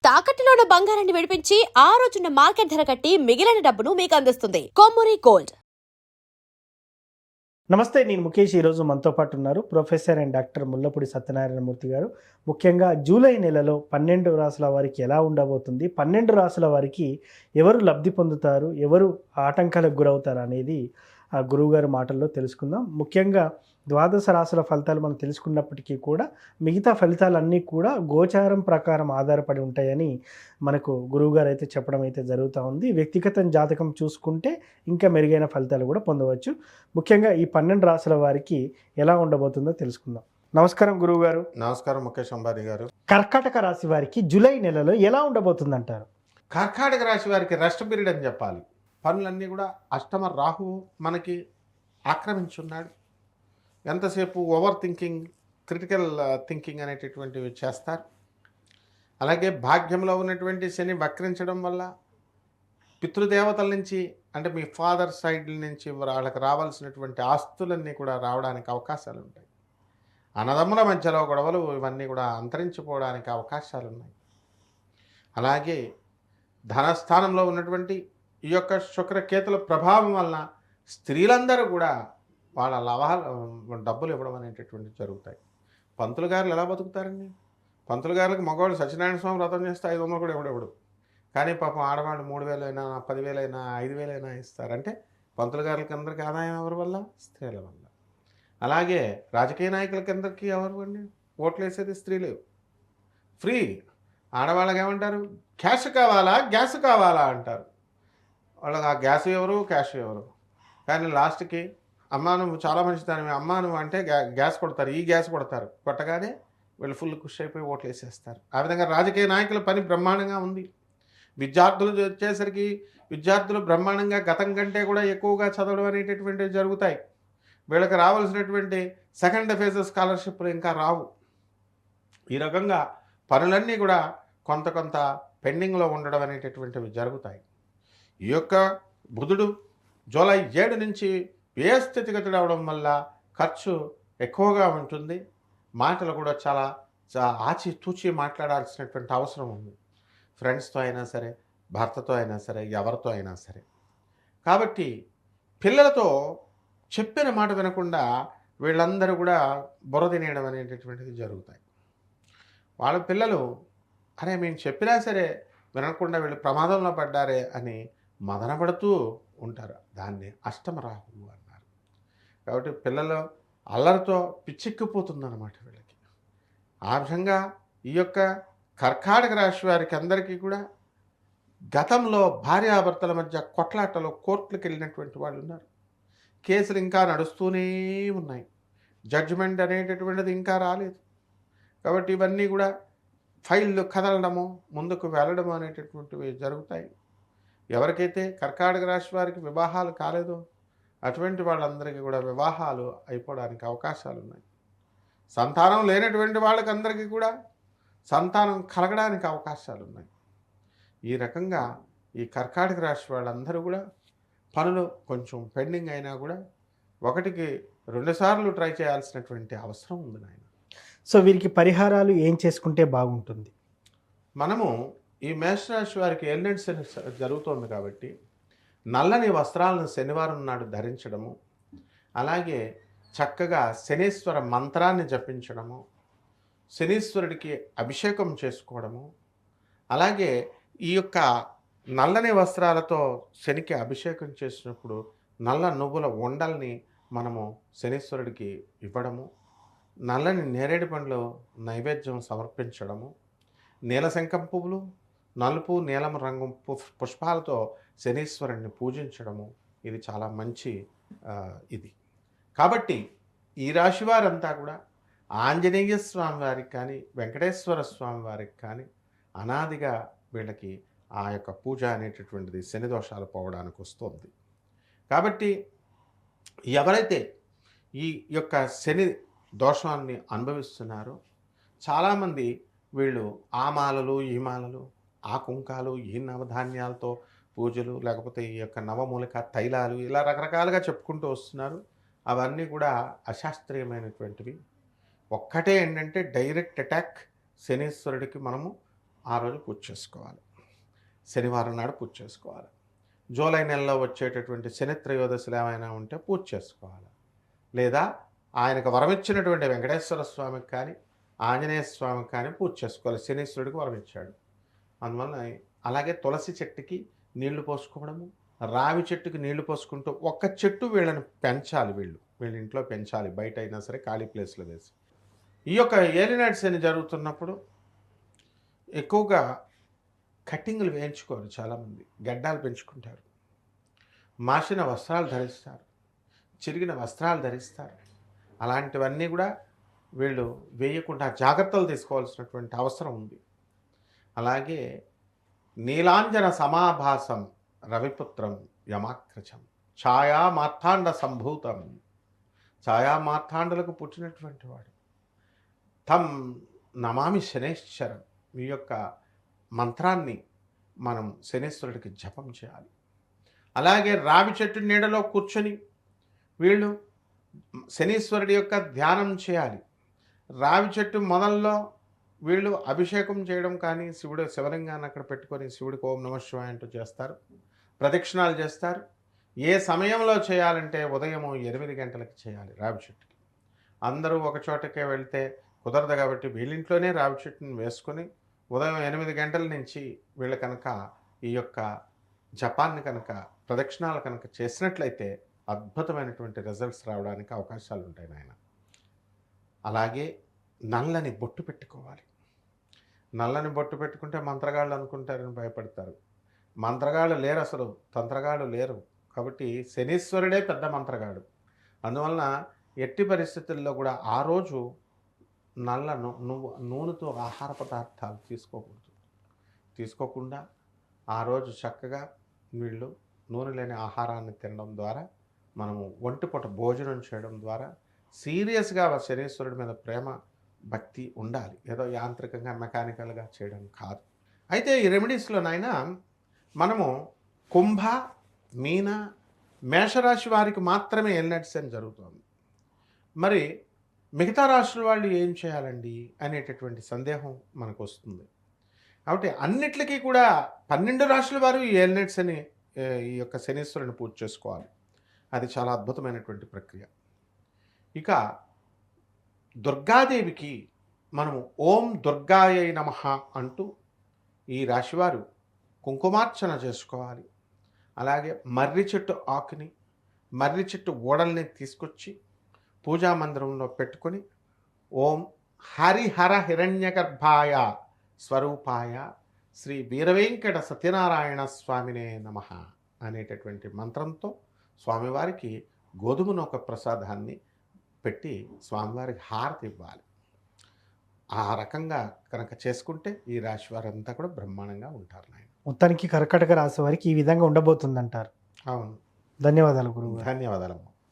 తాకట్టులో ఉన్న బంగారాన్ని విడిపించి ఆ రోజున్న మార్కెట్ ధర కట్టి మిగిలిన డబ్బును మీకు అందిస్తుంది కొమ్మూరి గోల్డ్. నమస్తే, నేను ముఖేష్. ఈరోజు మనతో పాటు ఉన్నారు professor and doctor Mullapudi Satyanarayana Murthy గారు. ముఖ్యంగా జూలై నెలలో 12 రాసుల వారికి ఎలా ఉండబోతుంది, 12 రాసుల వారికి ఎవరు లబ్ధి పొందుతారు, ఎవరు ఆటంకాలకు గురవుతారు అనేది ఆ గురువుగారి మాటల్లో తెలుసుకుందాం. ముఖ్యంగా ద్వాదశ రాసుల ఫలితాలు మనం తెలుసుకున్నప్పటికీ కూడా మిగతా ఫలితాలన్నీ కూడా గోచారం ప్రకారం ఆధారపడి ఉంటాయని మనకు గురువుగారు అయితే చెప్పడం అయితే జరుగుతూ ఉంది. వ్యక్తిగత జాతకం చూసుకుంటే ఇంకా మెరుగైన ఫలితాలు కూడా పొందవచ్చు. ముఖ్యంగా ఈ 12 రాసుల వారికి ఎలా ఉండబోతుందో తెలుసుకుందాం. నమస్కారం గురువుగారు. నమస్కారం ముఖేష్ అంబానీ గారు. కర్కాటక రాశి వారికి జూలై నెలలో ఎలా ఉండబోతుందంటారు? కర్కాటక రాశి వారికి రెస్ట్ పీరియడ్ అని చెప్పాలి. పనులన్నీ కూడా అష్టమ రాహువు మనకి ఆక్రమించున్నాడు. ఎంతసేపు ఓవర్ థింకింగ్, క్రిటికల్ థింకింగ్ అనేటటువంటివి చేస్తారు. అలాగే భాగ్యంలో ఉన్నటువంటి శని వక్రించడం వల్ల పితృదేవతల నుంచి, అంటే మీ ఫాదర్ సైడ్ నుంచి వాళ్ళకి రావాల్సినటువంటి ఆస్తులన్నీ కూడా రావడానికి అవకాశాలు ఉంటాయి. అన్నదమ్ముల మధ్యలో గొడవలు ఇవన్నీ కూడా అంతరించిపోవడానికి అవకాశాలు ఉన్నాయి. అలాగే ధనస్థానంలో ఉన్నటువంటి ఈ యొక్క శుక్రకేతుల ప్రభావం వలన స్త్రీలందరూ కూడా వాళ్ళ డబ్బులు ఇవ్వడం అనేటటువంటి జరుగుతాయి. పంతులు గారులు ఎలా బతుకుతారండి? పంతులు గారులకు మగవాళ్ళు సత్యనారాయణ స్వామి వ్రతం చేస్తే 500 కూడా ఎవడెవడు, కానీ పాపం ఆడవాళ్ళు 3,000 అయినా 10,000 అయినా 5,000 అయినా ఇస్తారు. అంటే పంతులు గారులకి అందరికీ ఆదాయం ఎవరి వల్ల? స్త్రీల వల్ల. అలాగే రాజకీయ నాయకులకి అందరికీ ఎవరు అండి ఓట్లు వేసేది? స్త్రీలు. ఫ్రీ. ఆడవాళ్ళకి ఏమంటారు? క్యాష్ కావాలా, గ్యాస్ కావాలా అంటారు. వాళ్ళకి ఆ గ్యాస్ ఎవరు, క్యాష్ ఎవరు. కానీ లాస్ట్కి అమ్మా నువ్వు చాలా మంచిదానివి, అమ్మా నువ్వు అంటే గ్యాస్ కొడతారు, ఈ గ్యాస్ కొడతారు. కొట్టగానే వీళ్ళు ఫుల్ ఖుషి అయిపోయి ఓట్లు వేసేస్తారు. ఆ విధంగా రాజకీయ నాయకుల పని బ్రహ్మాండంగా ఉంది. విద్యార్థులు వచ్చేసరికి విద్యార్థులు బ్రహ్మాండంగా గతం కంటే కూడా ఎక్కువగా చదవడం అనేటటువంటివి జరుగుతాయి. వీళ్ళకి రావాల్సినటువంటి సెకండ్ ఫేజ్ స్కాలర్షిప్లు ఇంకా రావు. ఈ రకంగా పనులన్నీ కూడా కొంత కొంత పెండింగ్లో ఉండడం అనేటటువంటివి జరుగుతాయి. ఈ యొక్క బుధుడు జూలై 7 నుంచి ఏ స్థితిగతులు అవడం వల్ల ఖర్చు ఎక్కువగా ఉంటుంది. మాటలు కూడా చాలా ఆచితూచి మాట్లాడాల్సినటువంటి అవసరం ఉంది. ఫ్రెండ్స్తో అయినా సరే, భర్తతో అయినా సరే, ఎవరితో అయినా సరే. కాబట్టి పిల్లలతో చెప్పిన మాట వినకుండా వీళ్ళందరూ కూడా బుర్ర తినేయడం అనేటటువంటిది జరుగుతాయి. వాళ్ళ పిల్లలు అరే మేము చెప్పినా సరే వినకుండా వీళ్ళు ప్రమాదంలో పడ్డారే అని మదనపడుతూ ఉంటారు. దాన్ని అష్టమ రాహువు అన్నారు. కాబట్టి పిల్లలు అల్లరితో పిచ్చెక్కిపోతుందన్నమాట వీళ్ళకి. ఆ విధంగా ఈ యొక్క కర్కాటక రాశి వారికి అందరికీ కూడా గతంలో భార్యాభర్తల మధ్య కొట్లాటలో కోర్టులకు వెళ్ళినటువంటి వాళ్ళు ఉన్నారు. కేసులు ఇంకా నడుస్తూనే ఉన్నాయి. జడ్జిమెంట్ అనేటటువంటిది ఇంకా రాలేదు. కాబట్టి ఇవన్నీ కూడా ఫైళ్ళు కదలడము, ముందుకు వెళ్ళడము అనేటటువంటివి జరుగుతాయి. ఎవరికైతే కర్కాటక రాశి వారికి వివాహాలు కాలేదో అటువంటి వాళ్ళందరికీ కూడా వివాహాలు అయిపోవడానికి అవకాశాలు ఉన్నాయి. సంతానం లేనటువంటి వాళ్ళకి అందరికీ కూడా సంతానం కలగడానికి అవకాశాలు ఉన్నాయి. ఈ రకంగా ఈ కర్కాటక రాశి వాళ్ళందరూ కూడా పనులు కొంచెం పెండింగ్ అయినా కూడా 1కి 2 సార్లు ట్రై చేయాల్సినటువంటి అవసరం ఉంది నాయన. సో వీరికి పరిహారాలు ఏం చేసుకుంటే బాగుంటుంది? మనము ఈ మేషరాశి వారికి ఏలినాటి శని జరుగుతోంది కాబట్టి నల్లని వస్త్రాలను శనివారం నాడు ధరించడము, అలాగే చక్కగా శనీశ్వర మంత్రాన్ని జపించడము, శనీశ్వరుడికి అభిషేకం చేసుకోవడము, అలాగే ఈ యొక్క నల్లని వస్త్రాలతో శనికి అభిషేకం చేసినప్పుడు నల్ల నువ్వుల ఉండల్ని మనము శనీశ్వరుడికి ఇవ్వడము, నల్లని నేరేడు పండ్లు నైవేద్యం సమర్పించడము, నీలశంఖం పువ్వులు, నలుపు నీలం రంగు పుష్పాలతో శనీశ్వరుణ్ణి పూజించడము ఇది చాలా మంచి ఇది. కాబట్టి ఈ రాశి వారంతా కూడా ఆంజనేయ స్వామి వారికి కానీ, వెంకటేశ్వర స్వామి వారికి కానీ అనాదిగా వీళ్ళకి ఆ యొక్క పూజ అనేటటువంటిది శని దోషాలు పోవడానికి వస్తుంది. కాబట్టి ఎవరైతే ఈ యొక్క శని దోషాన్ని అనుభవిస్తున్నారో చాలామంది వీళ్ళు ఆ మాలలు, ఈ మాలలు, ఆ కుంకాలు, ఈ నవధాన్యాలతో పూజలు, లేకపోతే ఈ యొక్క నవమూలిక తైలాలు ఇలా రకరకాలుగా చెప్పుకుంటూ వస్తున్నారు. అవన్నీ కూడా అశాస్త్రీయమైనటువంటివి. ఒక్కటే ఏంటంటే డైరెక్ట్ అటాక్ శనీశ్వరుడికి మనము ఆ రోజు పూజ చేసుకోవాలి. శనివారం నాడు పూజ చేసుకోవాలి. జూలై నెలలో వచ్చేటటువంటి శని త్రయోదశులు ఏమైనా ఉంటే పూజ చేసుకోవాలి. లేదా ఆయనకు వరమిచ్చినటువంటి వెంకటేశ్వర స్వామికి కానీ ఆంజనేయ స్వామికి కానీ పూజ చేసుకోవాలి. శనీశ్వరుడికి వరమిచ్చాడు అందువల్ల. అలాగే తులసి చెట్టుకి నీళ్లు పోసుకోవడము, రావి చెట్టుకి నీళ్లు పోసుకుంటూ ఒక్క చెట్టు వీళ్ళని పెంచాలి. వీళ్ళ ఇంట్లో పెంచాలి, బయట అయినా సరే ఖాళీ ప్లేస్లో వేసి. ఈ యొక్క ఏలినాటి శని జరుగుతున్నప్పుడు ఎక్కువగా కట్టింగులు వేయించుకోరు. చాలామంది గడ్డాలు పెంచుకుంటారు, మాసిన వస్త్రాలు ధరిస్తారు, చిరిగిన వస్త్రాలు ధరిస్తారు. అలాంటివన్నీ కూడా వీళ్ళు వేయకుండా జాగ్రత్తలు తీసుకోవాల్సినటువంటి అవసరం ఉంది. అలాగే నీలాంజన సమాభాసం రవిపుత్రం యమాకృచం ఛాయా మార్తాండ సంభూతం, ఛాయా మార్తాండలకు పుట్టినటువంటి వాడు. తం నమామి శనేశ్వరం, ఈ యొక్క మంత్రాన్ని మనం శనేశ్వరుడికి జపం చేయాలి. అలాగే రావి చెట్టు నీడలో కూర్చొని వీళ్ళు శనీశ్వరుడి యొక్క ధ్యానం చేయాలి. రావి చెట్టు మొదల్లో వీళ్ళు అభిషేకం చేయడం కానీ, శివలింగాన్ని అక్కడ పెట్టుకొని శివుడికి ఓం నమః శివాయ అంటూ చేస్తారు, ప్రదక్షిణాలు చేస్తారు. ఏ సమయంలో చేయాలంటే ఉదయం 8 గంటలకు చేయాలి. రావి చెట్టుకి అందరూ ఒక చోటకే వెళ్తే కుదరదు కాబట్టి వీళ్ళింట్లోనే రావి చెట్టుని వేసుకొని ఉదయం 8 గంటల నుంచి వీళ్ళు కనుక ఈ యొక్క జపాన్ని కనుక ప్రదక్షిణాలు కనుక చేసినట్లయితే అద్భుతమైనటువంటి రిజల్ట్స్ రావడానికి అవకాశాలు ఉంటాయి నాయన. అలాగే నల్లని బొట్టు పెట్టుకోవాలి. నల్లని బొట్టు పెట్టుకుంటే మంత్రగాళ్ళు అనుకుంటారని భయపడతారు. మంత్రగాళ్ళు లేరు, అసలు తంత్రగాళ్ళు లేరు. కాబట్టి శనీశ్వరుడే పెద్ద మంత్రగాడు. అందువలన ఎట్టి పరిస్థితుల్లో కూడా ఆ రోజు నల్ల నూనెతో ఆహార పదార్థాలు తీసుకోకుండా ఆ రోజు చక్కగా వీళ్ళు నూనె లేని ఆహారాన్ని తినడం ద్వారా, మనము ఒంటిపూట భోజనం చేయడం ద్వారా సీరియస్గా శనీశ్వరుడి మీద ప్రేమ భక్తి ఉండాలి. ఏదో యాంత్రికంగా మెకానికల్గా చేయడం కాదు. అయితే ఈ రెమెడీస్లో నాయన మనము కుంభ, మీన, మేషరాశి వారికి మాత్రమే ఏలినాటి శని జరుగుతుంది. మరి మిగతా రాశుల వాళ్ళు ఏం చేయాలండి అనేటటువంటి సందేహం మనకు వస్తుంది. కాబట్టి అన్నిటికీ కూడా 12 రాశుల వారు ఈ ఏలినాటి శని, ఈ యొక్క శనీశ్వరుని పూజ చేసుకోవాలి. అది చాలా అద్భుతమైనటువంటి ప్రక్రియ. ఇక దుర్గాదేవికి మనము ఓం దుర్గాయై నమః అంటూ ఈ రాశివారు కుంకుమార్చన చేసుకోవాలి. అలాగే మర్రి చెట్టు ఆకుని, మర్రి చెట్టు ఓడల్ని తీసుకొచ్చి పూజా మందిరంలో పెట్టుకొని ఓం హరిహర హిరణ్యగర్భాయ స్వరూపాయ శ్రీ వీరవేంకట సత్యనారాయణ స్వామినే నమః అనేటటువంటి మంత్రంతో స్వామివారికి గోధుమ నూక ప్రసాదాన్ని పెట్టి స్వామివారికి హారతి ఇవ్వాలి. ఆ రకంగా కనుక చేసుకుంటే ఈ రాశి వారంతా కూడా బ్రహ్మాండంగా ఉంటారు నాయన. మొత్తానికి కర్కాటక రాశి వారికి ఈ విధంగా ఉండబోతుందంటారు. అవును, ధన్యవాదాలు గురువు. ధన్యవాదాలు.